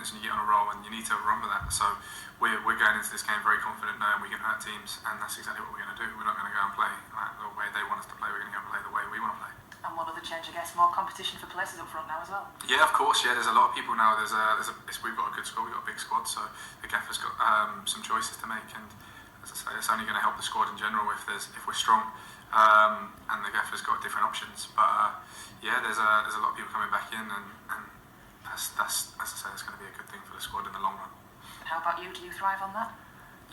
wins and you get on a roll, and you need to run with that. So we're going into this game very confident knowing we can hurt teams, and that's exactly what we're going to do. We're not going to go and play the way they want us to play. We're going to go and play the way we want to play. And one other change, I guess, more competition for places up front now as well. Yeah, of course. Yeah, there's a lot of people now. We've got a good squad. We've got a big squad, so the gaffer's got some choices to make. And as I say, it's only going to help the squad in general if we're strong, and the gaffer's got different options. But yeah, there's a lot of people coming back in, and that's as I say, it's going to be a good thing for the squad in the long run. And how about you? Do you thrive on that?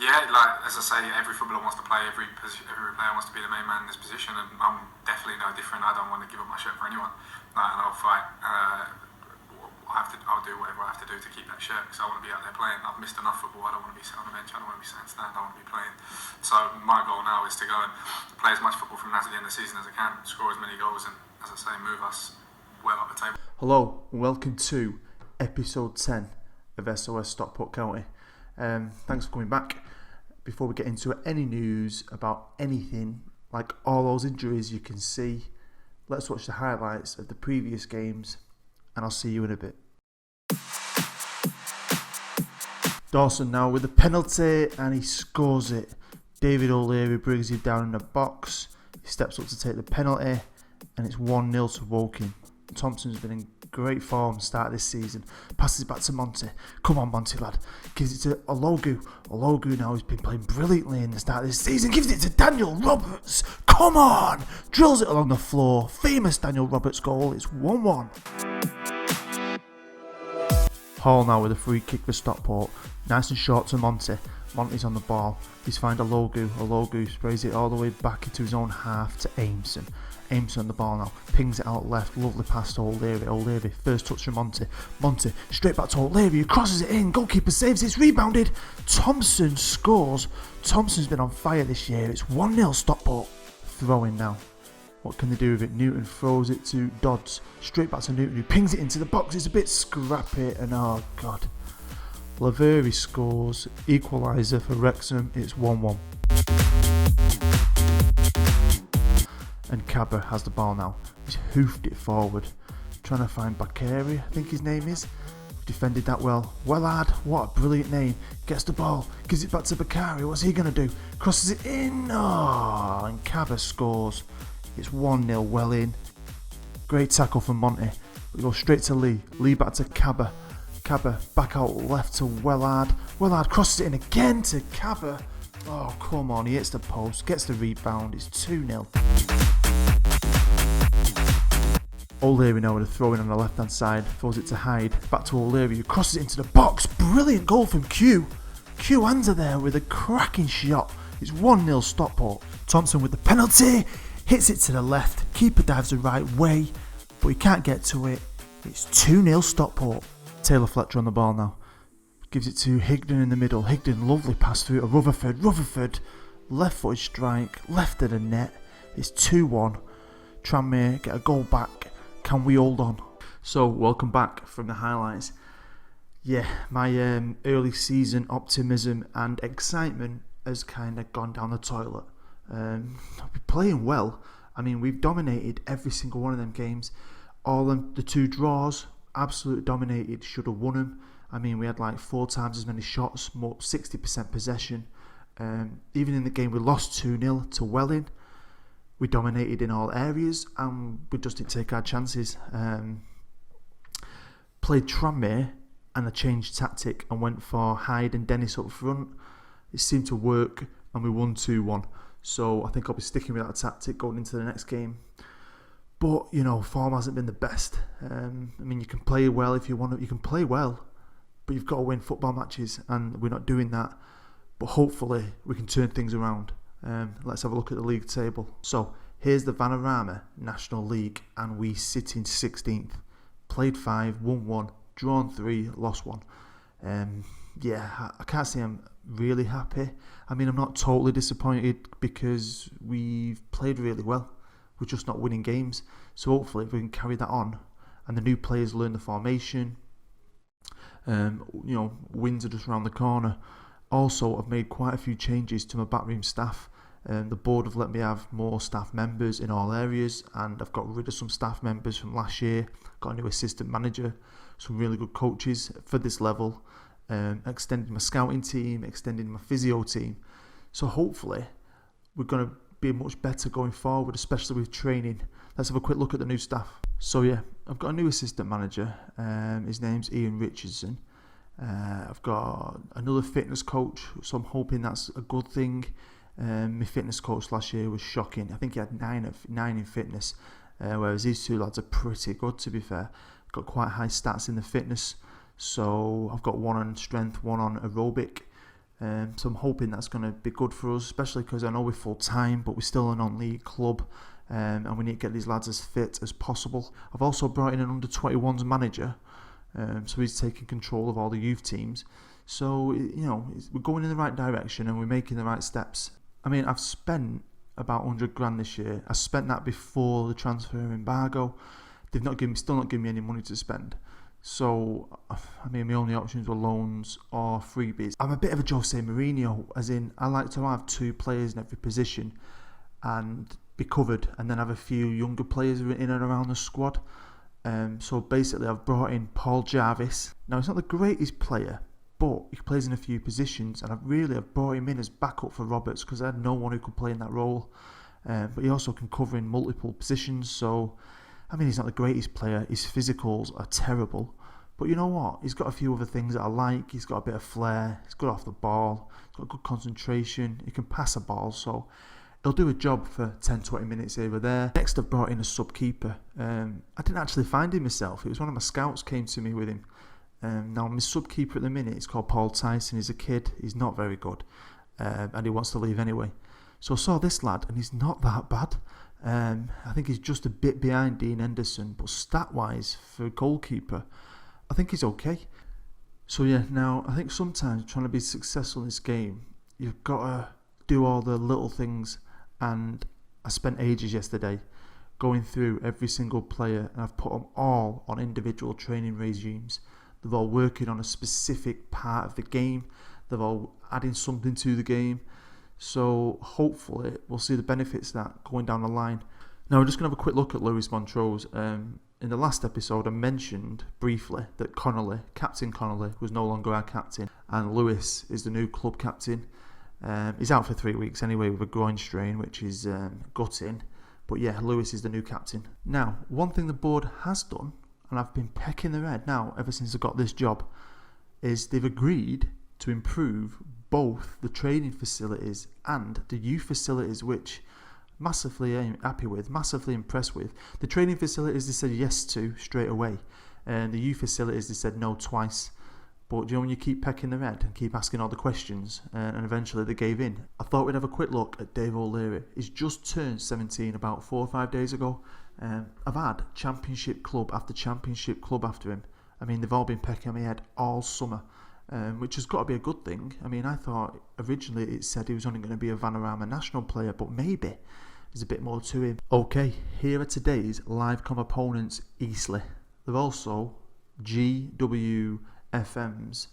Yeah, like as I say, every footballer wants to play. Every player wants to be the main man in this position, and I'm definitely no different. I don't want to give up my shirt for anyone, and I'll fight. I'll do whatever I have to do to keep that shirt because I want to be out there playing. I've missed enough football. I don't want to be sitting on the bench. I don't want to be sitting stand. I want to be playing. So my goal now is to go and play as much football from now to the end of the season as I can, score as many goals, and as I say, move us well up the table. Hello, and welcome to episode 10 of S.O.S Stockport County. Thanks for coming back. Before we get into any news about anything, like all those injuries you can see, let's watch the highlights of the previous games, and I'll see you in a bit. Dawson now with a penalty, and he scores it. David O'Leary brings him down in the box. He steps up to take the penalty, and it's 1-0 to Woking. Thompson's been in great form start of this season. Passes it back to Monty. Come on, Monty lad. Gives it to Ologu. Ologu now has been playing brilliantly in the start of this season. Gives it to Daniel Roberts. Come on! Drills it along the floor. Famous Daniel Roberts goal. It's 1-1. Hall now with a free kick for Stockport. Nice and short to Monty. Monty's on the ball. He's found Ologu. Ologu sprays it all the way back into his own half to Aimson. Aimson on the ball now, pings it out left, lovely pass to O'Leary. O'Leary, first touch from Monty. Monty, straight back to O'Leary, he crosses it in, goalkeeper saves, it's rebounded. Thompson scores. Thompson's been on fire this year. It's 1-0 Stockport. Throwing now. What can they do with it? Newton throws it to Dodds. Straight back to Newton, who pings it into the box. It's a bit scrappy, and oh god. Lavery scores. Equaliser for Wrexham. It's 1-1. And Cabra has the ball now. He's hoofed it forward. Trying to find Bakary, I think his name is. Defended that well. Wellard, what a brilliant name. Gets the ball, gives it back to Bakary. What's he going to do? Crosses it in. Oh, and Cabra scores. It's 1-0 well in. Great tackle from Monty. We go straight to Lee. Lee back to Cabra. Cabra back out left to Wellard. Wellard crosses it in again to Cabra. Oh, come on. He hits the post. Gets the rebound. It's 2-0. O'Leary now with a throw in on the left hand side, throws it to Hyde, back to O'Leary who crosses it into the box. Brilliant goal from Q. Q Anza there with a cracking shot. It's 1-0 Stockport. Thompson with the penalty, hits it to the left, keeper dives the right way, but he can't get to it. It's 2-0 Stockport. Taylor Fletcher on the ball now, gives it to Higdon in the middle. Higdon, lovely pass through to Rutherford. Rutherford, left footed strike, left of the net. It's 2-1. Tranmere get a goal back. Can we hold on? So, welcome back from the highlights. Yeah, my early season optimism and excitement has kind of gone down the toilet. We're playing well. I mean, we've dominated every single one of them games. All the 2 draws, absolutely dominated. Should have won them. I mean, we had like 4 times as many shots, more 60% possession. Even in the game we lost 2-0 to Welling, we dominated in all areas and we just didn't take our chances. Played Tranmere and I changed tactic and went for Hyde and Dennis up front. It seemed to work and we won 2-1. So I think I'll be sticking with that tactic going into the next game. But, you know, form hasn't been the best. I mean, you can play well if you want to. You can play well, but you've got to win football matches and we're not doing that. But hopefully we can turn things around. Let's have a look at the league table. So here's the Vanarama National League and we sit in 16th. Played 5, won 1, drawn 3, lost 1. Yeah, I can't say I'm really happy. I mean, I'm not totally disappointed because we've played really well. We're just not winning games. So hopefully if we can carry that on and the new players learn the formation, wins are just around the corner. Also, I've made quite a few changes to my backroom staff. The board have let me have more staff members in all areas, and I've got rid of some staff members from last year, got a new assistant manager, some really good coaches for this level, extended my scouting team, extended my physio team. So hopefully we're going to be much better going forward, especially with training. Let's have a quick look at the new staff. So yeah, I've got a new assistant manager. His name's Ian Richardson. I've got another fitness coach, so I'm hoping that's a good thing. My fitness coach last year was shocking. I think he had 9 in fitness, whereas these two lads are pretty good, to be fair. Got quite high stats in the fitness, so I've got 1 on strength, 1 on aerobic. So I'm hoping that's going to be good for us, especially because I know we're full time, but we're still a non-league club, and we need to get these lads as fit as possible. I've also brought in an under-21s manager, so he's taking control of all the youth teams. So, we're going in the right direction and we're making the right steps. I mean, I've spent about 100 grand this year. I spent that before the transfer embargo. They've still not given me any money to spend. So, I mean, my only options were loans or freebies. I'm a bit of a Jose Mourinho, as in I like to have 2 players in every position and be covered, and then have a few younger players in and around the squad. So basically I've brought in Paul Jarvis. Now, he's not the greatest player, but he plays in a few positions, and I've brought him in as backup for Roberts because I had no one who could play in that role. But he also can cover in multiple positions. So, I mean, he's not the greatest player. His physicals are terrible. But you know what? He's got a few other things that I like. He's got a bit of flair. He's good off the ball. He's got good concentration. He can pass a ball. So he'll do a job for 10-20 minutes here or there. Next, I've brought in a sub-keeper. I didn't actually find him myself. It was one of my scouts came to me with him. Now, my sub-keeper at the minute is called Paul Tyson. He's a kid. He's not very good. And he wants to leave anyway. So I saw this lad, and he's not that bad. I think he's just a bit behind Dean Henderson. But stat-wise, for a goalkeeper, I think he's okay. So yeah, now, I think sometimes trying to be successful in this game, you've got to do all the little things. And I spent ages yesterday going through every single player, and I've put them all on individual training regimes. They're all working on a specific part of the game. They're all adding something to the game. So hopefully we'll see the benefits of that going down the line. Now we're just going to have a quick look at Lewis Montrose. In the last episode I mentioned briefly that Captain Connolly, was no longer our captain, and Lewis is the new club captain. He's out for 3 weeks anyway with a groin strain, which is gutting. But yeah, Lewis is the new captain. Now, one thing the board has done, and I've been pecking their head now ever since I got this job, is they've agreed to improve both the training facilities and the youth facilities, which massively happy with, massively impressed with. The training facilities they said yes to straight away, and the youth facilities they said no twice. But when you keep pecking their head and keep asking all the questions, and eventually they gave in. I thought we'd have a quick look at Dave O'Leary. He's just turned 17 about 4 or 5 days ago. I've had championship club after championship club after him. I mean, they've all been pecking on my head all summer, which has got to be a good thing. I mean, I thought originally it said he was only going to be a Vanarama national player, but maybe there's a bit more to him. Okay, here are today's live com opponents, Eastleigh. They're also GeeW FM's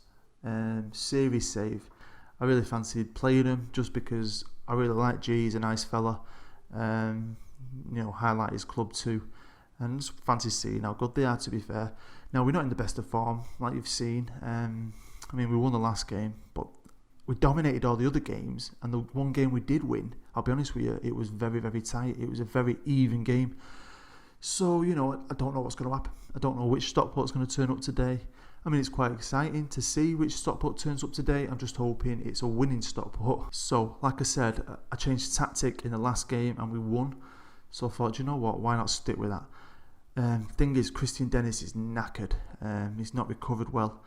series save. I really fancied playing him just because I really like G. He's a nice fella. Highlight his club too, and just fancy seeing how good they are, to be fair. Now, we're not in the best of form, like you've seen. I mean, we won the last game, but we dominated all the other games, and the one game we did win, I'll be honest with you, it was very, very tight. It was a very even game. So, I don't know what's going to happen. I don't know which Stockport's going to turn up today. I mean, it's quite exciting to see which Stockport turns up today. I'm just hoping it's a winning Stockport. So, like I said, I changed tactic in the last game and we won. So I thought, you know what, why not stick with that? Thing is, Christian Dennis is knackered. He's not recovered well.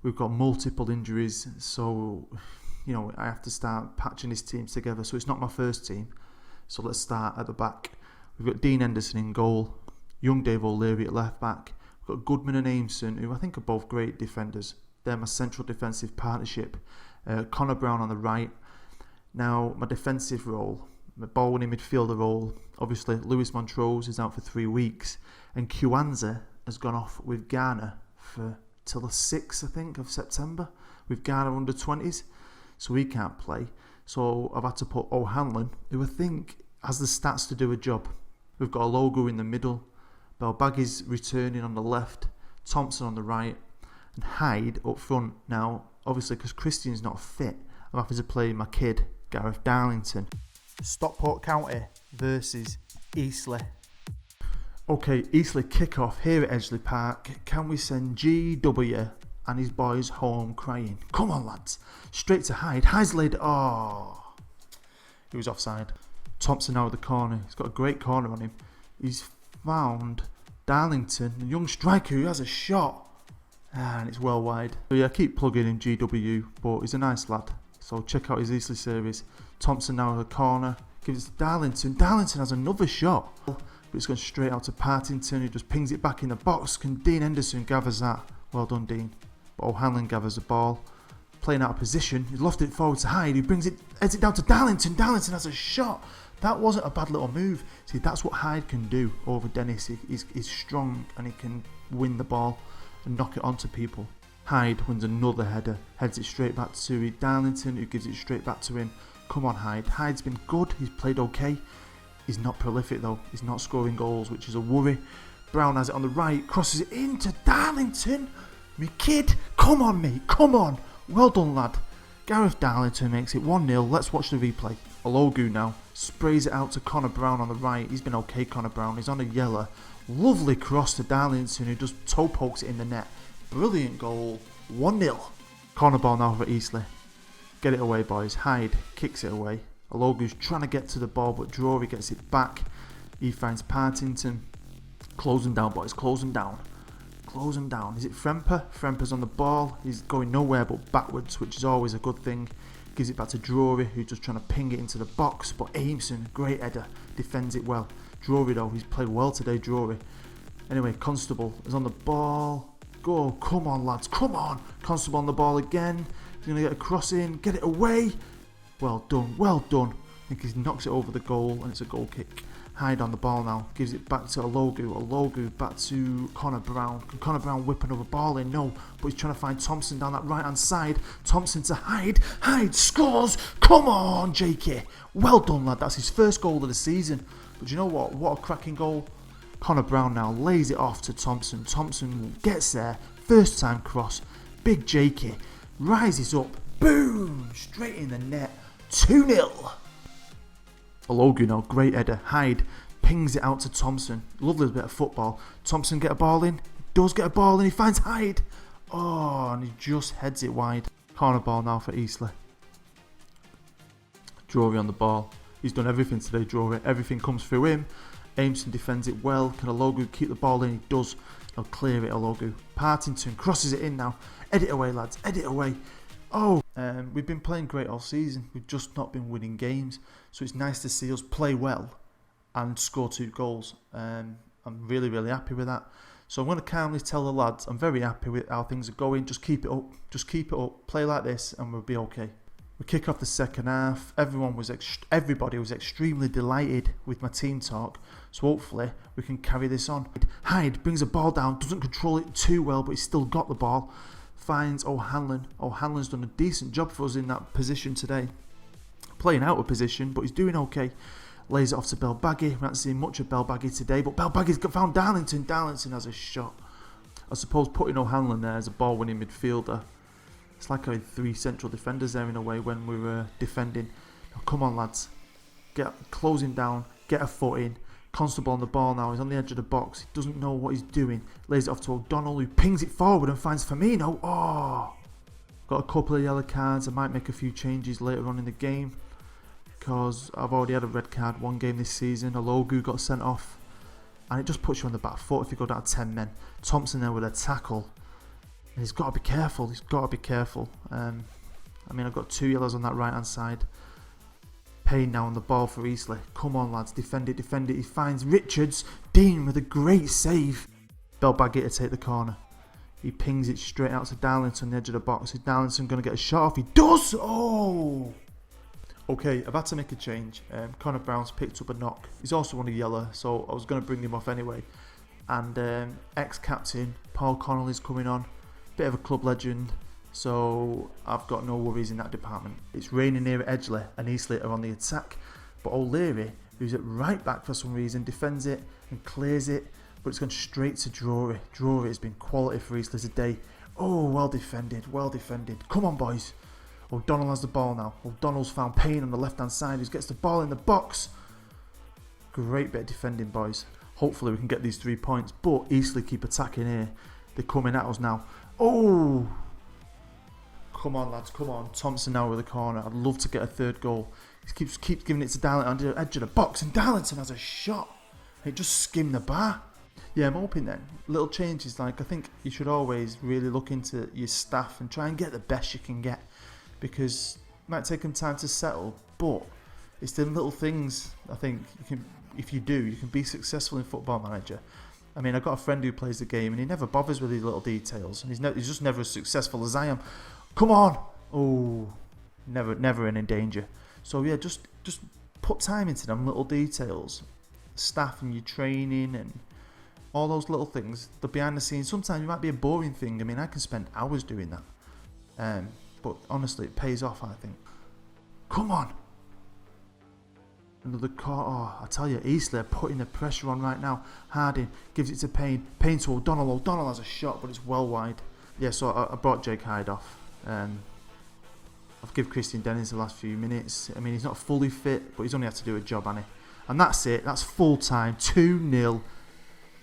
We've got multiple injuries, so I have to start patching his teams together. So it's not my first team. So let's start at the back. We've got Dean Henderson in goal, young Dave O'Leary at left back. We've got Goodman and Aimson, who I think are both great defenders. They're my central defensive partnership. Connor Brown on the right. Now, my defensive role, my ball-winning midfielder role, obviously Lewis Montrose is out for 3 weeks, and Kwanzaa has gone off with Ghana till the 6th, I think, of September, with Ghana under 20s, so he can't play. So I've had to put O'Hanlon, who I think has the stats to do a job. We've got a logo in the middle, Belbaggy's returning on the left, Thompson on the right, and Hyde up front. Now, obviously, because Christian's not fit, I'm happy to play my kid, Gareth Darlington. Stockport County versus Eastleigh. Okay, Eastleigh kick-off here at Edgeley Park. Can we send GeeW and his boys home crying? Come on, lads. Straight to Hyde. Hyde's laid... Oh, he was offside. Thompson now at the corner. He's got a great corner on him. He's found Darlington, the young striker who has a shot. And it's well wide. So yeah, I keep plugging in GeeW, but he's a nice lad. So check out his Eastleigh series. Thompson now at the corner. Gives it to Darlington. Darlington has another shot. But it's going straight out to Partington, who just pings it back in the box. Can Dean Henderson gathers that? Well done, Dean. But O'Hanlon gathers the ball. Playing out of position. He's lofted it forward to Hyde. He brings it, heads it down to Darlington. Darlington has a shot. That wasn't a bad little move. See, that's what Hyde can do over Dennis. He's strong and he can win the ball and knock it onto people. Hyde wins another header. Heads it straight back to Darlington, who gives it straight back to him. Come on, Hyde. Hyde's been good. He's played okay. He's not prolific though. He's not scoring goals, which is a worry. Brown has it on the right. Crosses it into Darlington. Me kid. Come on, mate. Come on. Well done, lad. Gareth Darlington makes it 1-0. Let's watch the replay. Ologu now sprays it out to Connor Brown on the right. He's been okay, Connor Brown. He's on a yellow. Lovely cross to Darlington, who just toe pokes it in the net. Brilliant goal. 1-0. Corner ball now for Eastleigh. Get it away, boys. Hyde kicks it away. Ologu's trying to get to the ball, but Drury gets it back. He finds Partington. Close him down, boys. Close him down. Close him down. Is it Fremper? Fremper's on the ball. He's going nowhere but backwards, which is always a good thing. Gives it back to Drury, who's just trying to ping it into the box. But Aimson, great header, defends it well. Drury, though, he's played well today, Drury. Anyway, Constable is on the ball. Go, come on, lads, come on. Constable on the ball again. He's going to get a cross in, get it away. Well done, well done. I think he knocks it over the goal, and it's a goal kick. Hyde on the ball now, gives it back to Ologu. Ologu back to Connor Brown. Can Connor Brown whip another ball in? No, but he's trying to find Thompson down that right hand side. Thompson to Hyde. Hyde scores. Come on, JK. Well done, lad. That's his first goal of the season. But you know what? What a cracking goal. Connor Brown now lays it off to Thompson. Thompson gets there. First time cross. Big JK rises up. Boom! Straight in the net. 2-0. Ologu now, great header. Hyde pings it out to Thompson. Lovely bit of football. Thompson get a ball in. Does get a ball in. He finds Hyde. Oh, and he just heads it wide. Corner ball now for Eastleigh. Drury on the ball. He's done everything today, Drury. Everything comes through him. Aimson defends it well. Can Ologu keep the ball in? He does. He'll clear it, Ologu. Partington crosses it in now. Head it away, lads. Head it away. Oh, we've been playing great all season. We've just not been winning games. So it's nice to see us play well and score 2 goals. I'm really, really happy with that. So I'm going to calmly tell the lads I'm very happy with how things are going. Just keep it up. Just keep it up. Play like this and we'll be okay. We kick off the second half. Everybody was extremely delighted with my team talk. So hopefully we can carry this on. Hyde brings a ball down. Doesn't control it too well, but he's still got the ball. Finds O'Hanlon. O'Hanlon's done a decent job for us in that position today. Playing out of position, but he's doing okay. Lays it off to Belbaggy. We haven't seen much of Belbaggy today, but Belbaggy's found Darlington. Darlington has a shot. I suppose putting O'Hanlon there as a ball-winning midfielder, it's like having 3 central defenders there in a way when we were defending. Now, come on, lads. Close him down. Get a foot in. Constable on the ball now. He's on the edge of the box. He doesn't know what he's doing. Lays it off to O'Donnell, who pings it forward and finds Firmino. Oh! Got a couple of yellow cards. I might make a few changes later on in the game, because I've already had a red card 1 game this season. Ologu got sent off. And it just puts you on the back foot if you go down 10 men. Thompson there with a tackle. And he's got to be careful. He's got to be careful. I've got 2 yellows on that right hand side. Payne now on the ball for Eastleigh. Come on, lads. Defend it, defend it. He finds Richards. Dean with a great save. Belbaggy to take the corner. He pings it straight out to Darlington on the edge of the box. Is Darlington going to get a shot off? He does! Oh! Okay, I've had to make a change. Connor Brown's picked up a knock. He's also on a yellow, so I was going to bring him off anyway. And ex-captain Paul Connolly's coming on. Bit of a club legend. so I've got no worries in that department. It's raining here at Edgeley and Eastleigh are on the attack, but O'Leary, who's at right back for some reason, defends it and clears it, but it's gone straight to Drury. Drury has been quality for Eastleigh today. Oh, well defended. Come on, boys. O'Donnell has the ball now. O'Donnell's found Payne on the left-hand side, who gets the ball in the box. Great bit of defending, boys. Hopefully we can get these 3 points, but Eastleigh keep attacking here. They're coming at us now. Oh! Come on, lads, come on. Thompson now with the corner. I'd love to get a third goal. He keeps giving it to Darlington on the edge of the box, and Darlington has a shot. It just skimmed the bar. Yeah, I'm hoping then. Little changes, like I think you should always really look into your staff and try and get the best you can get, because it might take them time to settle, but it's the little things I think you can, if you do, you can be successful in Football Manager. I mean, I've got a friend who plays the game and he never bothers with these little details, and he's just never as successful as I am. Come on! Oh, never in danger. So yeah, just put time into them little details, staff and your training and all those little things, the behind the scenes. Sometimes it might be a boring thing. I mean, I can spend hours doing that. But honestly, it pays off, I think. Come on! Another car. Oh, I tell you, Eastleigh are putting the pressure on right now. Harding gives it to Payne. Payne to O'Donnell. O'Donnell has a shot, but it's well wide. Yeah, so I brought Jake Hyde off. I've given Christian Dennis the last few minutes. I mean, he's not fully fit, but he's only had to do a job, hasn't he? And that's it. That's full time. 2-0.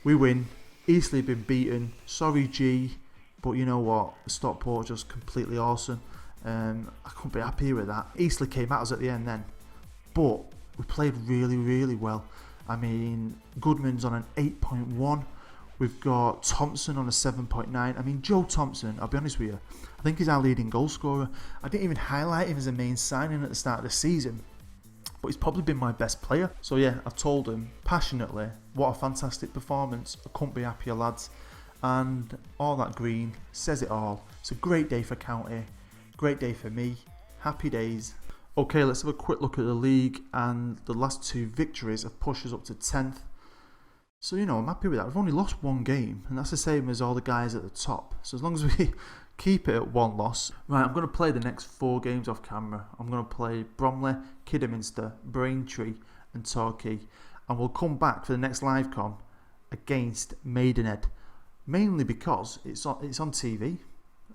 We win. Eastleigh been beaten. Sorry, G. But you know what? Stockport just completely awesome. I couldn't be happier with that. Eastleigh came at us at the end then. But we played really, really well. I mean, Goodman's on an 8.1. We've got Thompson on a 7.9. I mean, Joe Thompson, I'll be honest with you, I think he's our leading goal scorer. I didn't even highlight him as a main signing at the start of the season, but he's probably been my best player. So yeah, I've told him passionately, what a fantastic performance. I couldn't be happier, lads. And all that green says it all. It's a great day for County, great day for me, happy days. Okay, let's have a quick look at the league, and the last 2 victories have pushed us up to 10th. So, you know, I'm happy with that. We've only lost 1 game, and that's the same as all the guys at the top. So as long as we keep it at 1 loss. Right, I'm going to play the next 4 games off camera. I'm going to play Bromley, Kidderminster, Braintree and Torquay. And we'll come back for the next live com against Maidenhead. Mainly because it's on TV.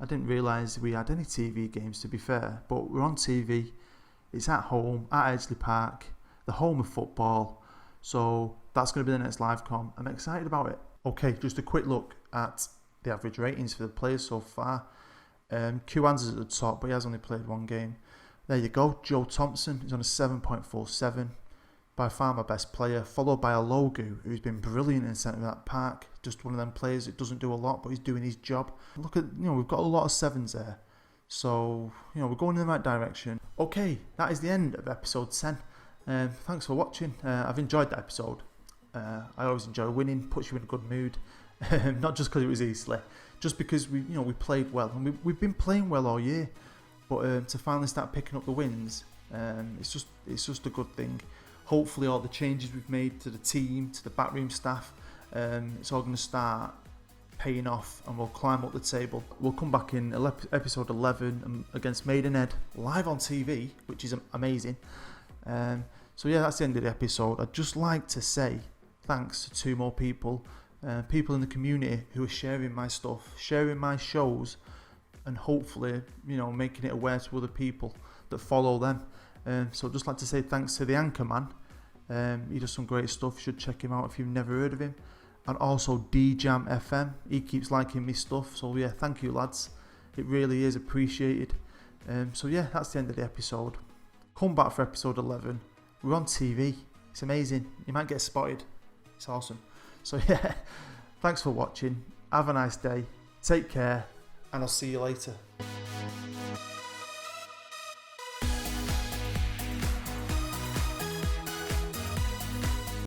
I didn't realise we had any TV games, to be fair. But we're on TV. It's at home, at Edgeley Park, the home of football. So that's going to be the next live com. I'm excited about it. Okay, just a quick look at the average ratings for the players so far. Q-Ans is at the top, but he has only played 1 game. There you go. Joe Thompson is on a 7.47. By far my best player, followed by Alogu, who's been brilliant in centre of that park. Just one of them players that doesn't do a lot, but he's doing his job. Look at, we've got a lot of 7s there. So, we're going in the right direction. Okay, that is the end of episode 10. Thanks for watching. I've enjoyed that episode. I always enjoy winning, puts you in a good mood. Not just because it was Eastleigh, just because we played well, and we've been playing well all year. But to finally start picking up the wins, it's just a good thing. Hopefully, all the changes we've made to the team, to the backroom staff, it's all going to start paying off, and we'll climb up the table. We'll come back in episode 11 against Maidenhead live on TV, which is amazing. So yeah, that's the end of the episode. I'd just like to say thanks to 2 more people in the community who are sharing my stuff, sharing my shows, and hopefully, making it aware to other people that follow them. So I'd just like to say thanks to the Anchorman. He does some great stuff. You should check him out if you've never heard of him. And also DeeJam FM. He keeps liking me stuff. So yeah, thank you, lads. It really is appreciated. So yeah, that's the end of the episode. Come back for episode 11. We're on TV. It's amazing. You might get spotted. It's awesome. So yeah, thanks for watching. Have a nice day. Take care. And I'll see you later.